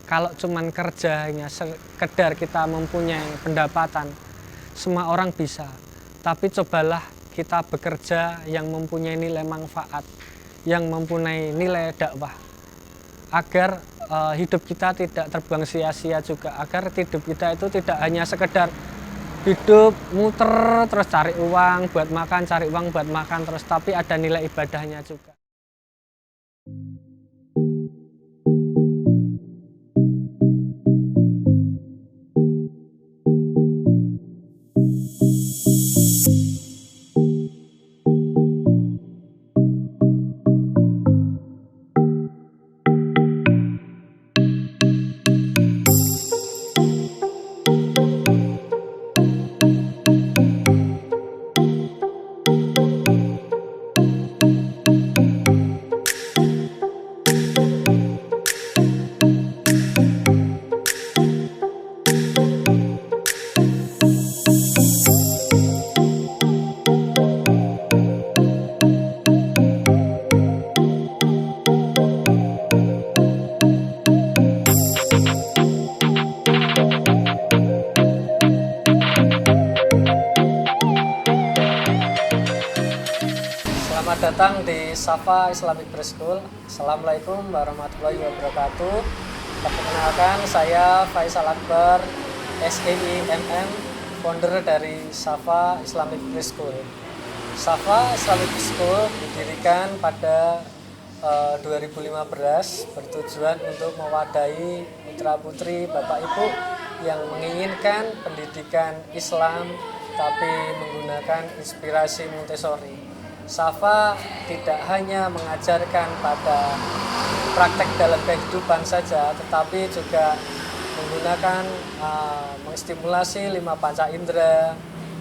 Kalau cuman kerja hanya sekedar kita mempunyai pendapatan, semua orang bisa. Tapi cobalah kita bekerja yang mempunyai nilai manfaat, yang mempunyai nilai dakwah, agar hidup kita tidak terbuang sia-sia juga, agar hidup kita itu tidak hanya sekedar hidup muter terus cari uang buat makan, cari uang buat makan terus, tapi ada nilai ibadahnya juga. Selamat datang di Safa Islamic Preschool. Assalamualaikum warahmatullahi wabarakatuh. Perkenalkan, saya Faisal Akbar, SEIMM, founder dari Safa Islamic Preschool. Safa Islamic Preschool didirikan pada 2015 bertujuan untuk mewadahi putra-putri Bapak Ibu yang menginginkan pendidikan Islam tapi menggunakan inspirasi Montessori. Safa tidak hanya mengajarkan pada praktek dalam kehidupan saja, tetapi juga menggunakan mengstimulasi 5 panca indera,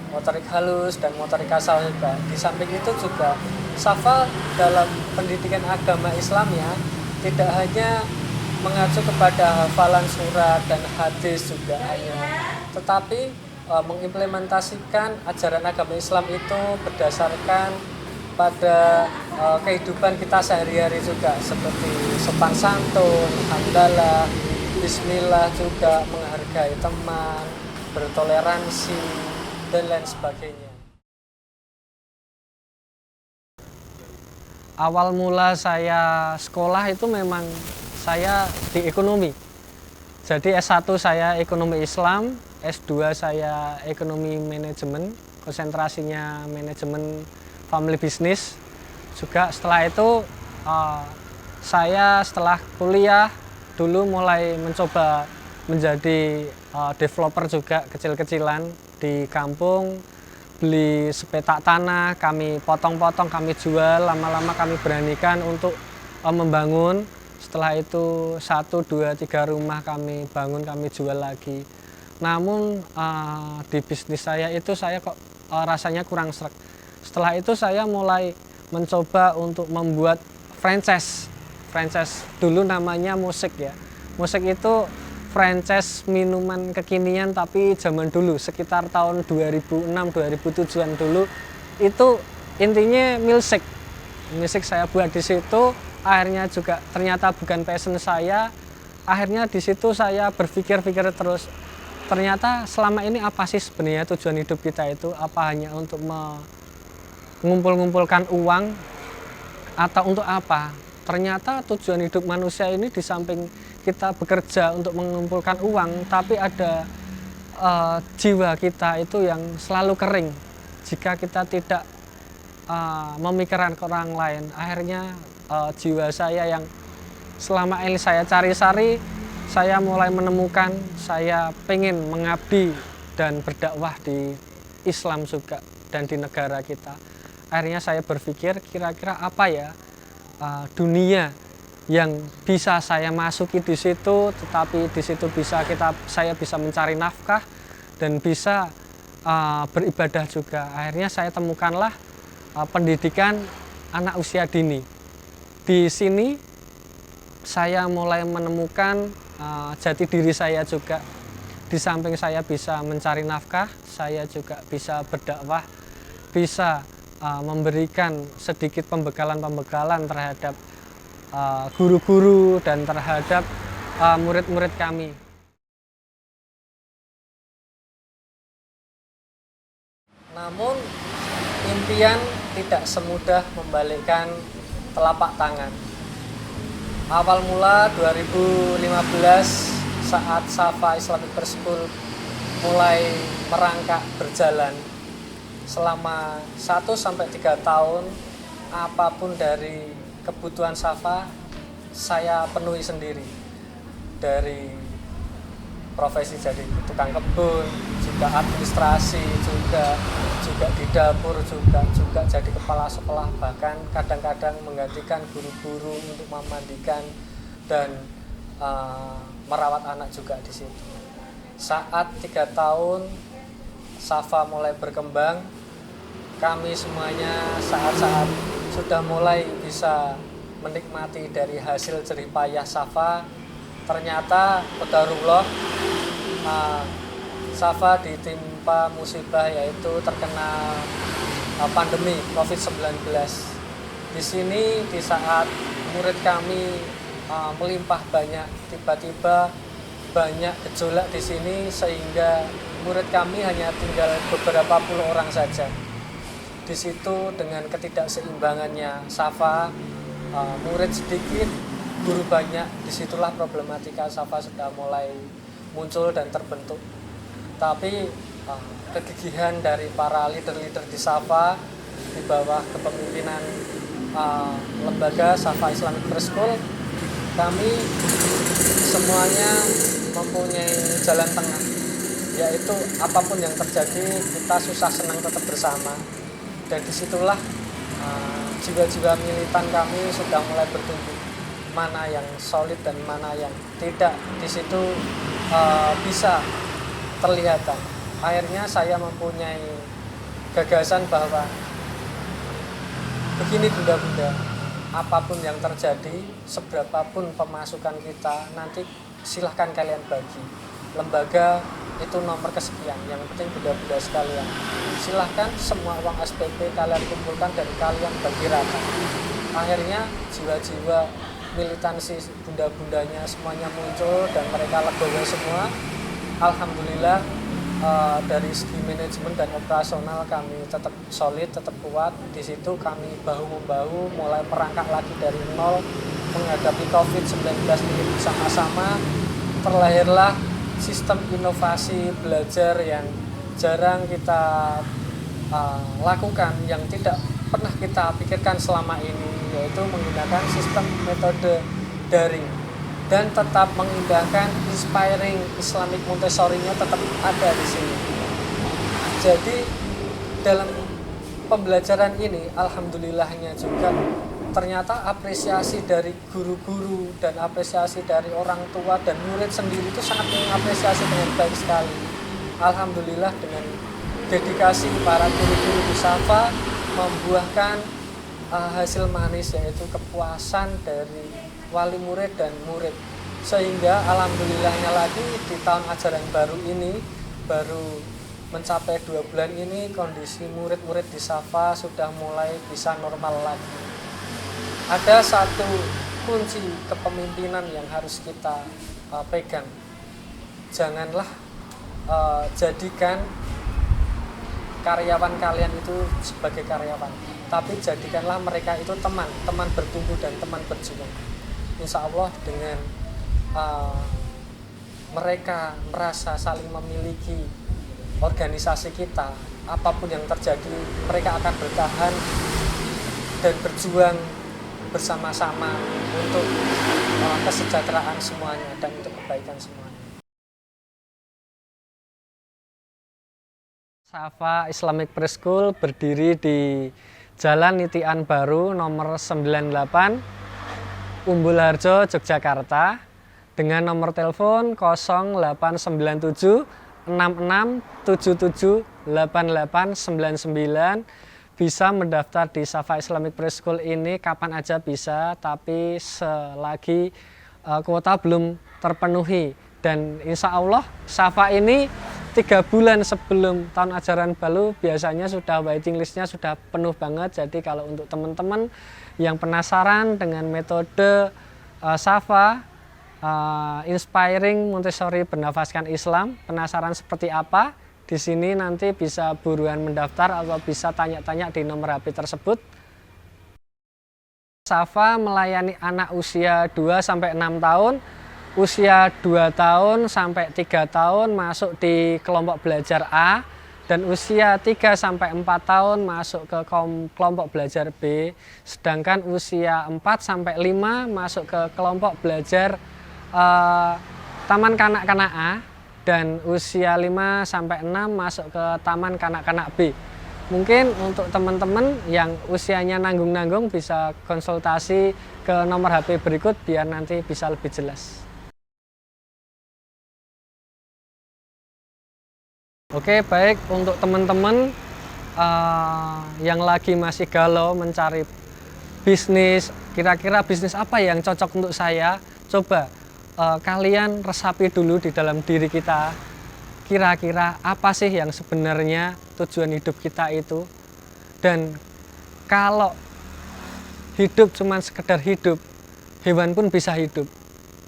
motorik halus dan motorik kasar juga. Di samping itu juga Safa dalam pendidikan agama Islamnya tidak hanya mengacu kepada hafalan surat dan hadis juga hanya, tetapi mengimplementasikan ajaran agama Islam itu berdasarkan pada kehidupan kita sehari-hari juga, seperti sopan santun, hamdalah, bismillah, juga menghargai teman, bertoleransi, dan lain sebagainya. Awal mula saya sekolah itu memang saya di ekonomi. Jadi S1 saya ekonomi Islam, S2 saya ekonomi manajemen, konsentrasinya manajemen family business. Juga setelah itu saya setelah kuliah dulu mulai mencoba menjadi developer juga kecil-kecilan di kampung, beli sepetak tanah, kami potong-potong, kami jual, lama-lama kami beranikan untuk membangun. Setelah itu 1, 2, 3 rumah kami bangun, kami jual lagi. Namun di bisnis saya itu saya kok rasanya kurang sreg. Setelah itu saya mulai mencoba untuk membuat franchise. Franchise dulu namanya Musik ya. Musik itu franchise minuman kekinian tapi zaman dulu sekitar tahun 2006-2007an dulu. Itu intinya milkshake. Milkshake saya buat di situ, akhirnya juga ternyata bukan passion saya. Akhirnya di situ saya berpikir-pikir terus. Ternyata selama ini apa sih sebenarnya tujuan hidup kita itu? Apa hanya untuk mengumpulkan uang atau untuk apa? Ternyata tujuan hidup manusia ini di samping kita bekerja untuk mengumpulkan uang, tapi ada jiwa kita itu yang selalu kering. Jika kita tidak memikirkan ke orang lain, akhirnya jiwa saya yang selama ini saya cari-cari, saya mulai menemukan saya pengen mengabdi dan berdakwah di Islam juga dan di negara kita. Akhirnya saya berpikir kira-kira apa ya dunia yang bisa saya masuki di situ, tetapi di situ saya bisa mencari nafkah dan bisa beribadah juga. Akhirnya saya temukanlah pendidikan anak usia dini. Di sini saya mulai menemukan jati diri saya juga. Di samping saya bisa mencari nafkah, saya juga bisa berdakwah, bisa memberikan sedikit pembekalan terhadap guru-guru dan terhadap murid-murid kami. Namun impian tidak semudah membalikkan telapak tangan. Awal mula 2015 saat Safa Islamic Preschool mulai merangkak berjalan selama 1-3 tahun, apapun dari kebutuhan Safa saya penuhi sendiri. Dari profesi jadi tukang kebun, juga administrasi, juga di dapur, juga jadi kepala sekolah, bahkan kadang-kadang menggantikan guru-guru untuk memandikan dan merawat anak juga di situ. Saat 3 tahun Safa mulai berkembang, kami semuanya saat-saat sudah mulai bisa menikmati dari hasil jerih payah Safa, ternyata qadarullah Safa ditimpa musibah, yaitu terkena pandemi COVID-19. Di sini di saat murid kami melimpah banyak, tiba-tiba banyak gejolak di sini sehingga murid kami hanya tinggal beberapa puluh orang saja. Di situ dengan ketidakseimbangannya Safa, murid sedikit, guru banyak, disitulah problematika Safa sudah mulai muncul dan terbentuk. Tapi kegigihan dari para leader-leader di Safa di bawah kepemimpinan lembaga Safa Islamic Preschool, kami semuanya mempunyai jalan tengah, yaitu apapun yang terjadi kita susah senang tetap bersama. Dan disitulah jiwa-jiwa militan kami sudah mulai bertumbuh, mana yang solid dan mana yang tidak. Di situ bisa terlihat. Akhirnya saya mempunyai gagasan bahwa begini bunda-bunda, apapun yang terjadi, seberapapun pemasukan kita, nanti silahkan kalian bagi. Lembaga itu nomor kesekian, yang penting bunda-bunda sekalian, silahkan semua uang SPP kalian kumpulkan dan kalian bagi rata. Akhirnya jiwa-jiwa militansi bunda-bundanya semuanya muncul dan mereka legowo semua. Alhamdulillah dari segi manajemen dan operasional kami tetap solid, tetap kuat. Di situ kami bahu-membahu mulai merangkak lagi dari nol menghadapi COVID-19 ini bersama-sama. Terlahirlah sistem inovasi belajar yang jarang kita lakukan, yang tidak pernah kita pikirkan selama ini, yaitu menggunakan sistem metode daring dan tetap mengindahkan inspiring Islamic Montessori-nya tetap ada di sini. Jadi dalam pembelajaran ini alhamdulillahnya juga ternyata apresiasi dari guru-guru dan apresiasi dari orang tua dan murid sendiri itu sangat mengapresiasi dengan baik sekali. Alhamdulillah dengan dedikasi para guru-guru di Safa membuahkan hasil manis, yaitu kepuasan dari wali murid dan murid, sehingga alhamdulillahnya lagi di tahun ajaran baru ini, baru mencapai 2 bulan ini, kondisi murid-murid di Safa sudah mulai bisa normal lagi. Ada satu kunci kepemimpinan yang harus kita pegang, janganlah jadikan karyawan kalian itu sebagai karyawan, tapi jadikanlah mereka itu teman bertumbuh dan teman berjuang. Insya Allah dengan mereka merasa saling memiliki organisasi kita, apapun yang terjadi mereka akan bertahan dan berjuang bersama-sama untuk kesejahteraan semuanya dan untuk kebaikan semuanya. Safa Islamic Preschool berdiri di Jalan Nitian Baru nomor 98 Umbul Harjo, Yogyakarta, dengan nomor telepon 0897 6677 8899. Bisa mendaftar di Safa Islamic Preschool ini kapan aja bisa, tapi selagi kuota belum terpenuhi. Dan insya Allah Safa ini 3 bulan sebelum tahun ajaran baru biasanya sudah waiting listnya sudah penuh banget. Jadi kalau untuk teman-teman yang penasaran dengan metode Safa, Inspiring Montessori Bernafaskan Islam. Penasaran seperti apa? Di sini nanti bisa buruan mendaftar atau bisa tanya-tanya di nomor HP tersebut. Safa melayani anak usia 2-6 tahun, usia 2 tahun sampai 3 tahun masuk di kelompok belajar A, dan usia 3-4 tahun masuk ke kelompok belajar B, sedangkan usia 4-5 masuk ke kelompok belajar Taman Kanak-kanak A, dan usia 5-6 masuk ke Taman Kanak-kanak B. Mungkin untuk teman-teman yang usianya nanggung-nanggung bisa konsultasi ke nomor HP berikut biar nanti bisa lebih jelas. Oke, baik, untuk teman-teman yang lagi masih galau mencari bisnis, kira-kira bisnis apa yang cocok untuk saya, coba kalian resapi dulu di dalam diri kita, kira-kira apa sih yang sebenarnya tujuan hidup kita itu. Dan kalau hidup cuman sekedar hidup, hewan pun bisa hidup.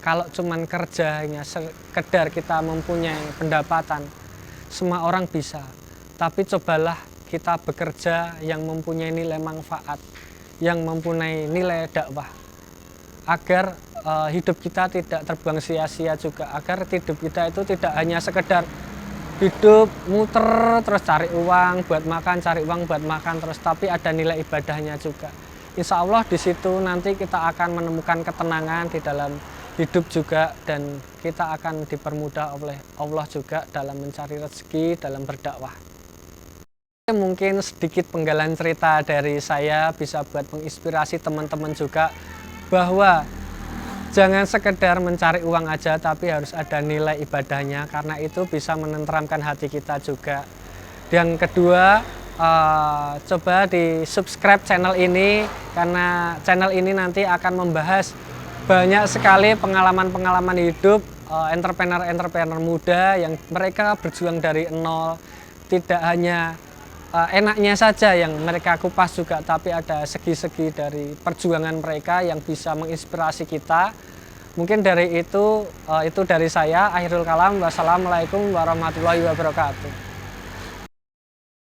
Kalau cuman kerjanya sekedar kita mempunyai pendapatan, semua orang bisa. Tapi cobalah kita bekerja yang mempunyai nilai manfaat, yang mempunyai nilai dakwah, agar hidup kita tidak terbuang sia-sia juga, agar hidup kita itu tidak hanya sekedar hidup muter terus cari uang buat makan, cari uang buat makan terus, tapi ada nilai ibadahnya juga. Insya Allah di situ nanti kita akan menemukan ketenangan di dalam hidup juga, dan kita akan dipermudah oleh Allah juga dalam mencari rezeki, dalam berdakwah. Mungkin sedikit penggalan cerita dari saya bisa buat menginspirasi teman-teman juga, bahwa jangan sekedar mencari uang aja, tapi harus ada nilai ibadahnya, karena itu bisa menenteramkan hati kita juga. Yang kedua, coba di subscribe channel ini, karena channel ini nanti akan membahas banyak sekali pengalaman-pengalaman hidup entrepreneur-entrepreneur muda yang mereka berjuang dari nol. Tidak hanya enaknya saja yang mereka kupas juga, tapi ada segi-segi dari perjuangan mereka yang bisa menginspirasi kita. Mungkin dari itu dari saya, akhirul kalam. Wassalamualaikum warahmatullahi wabarakatuh.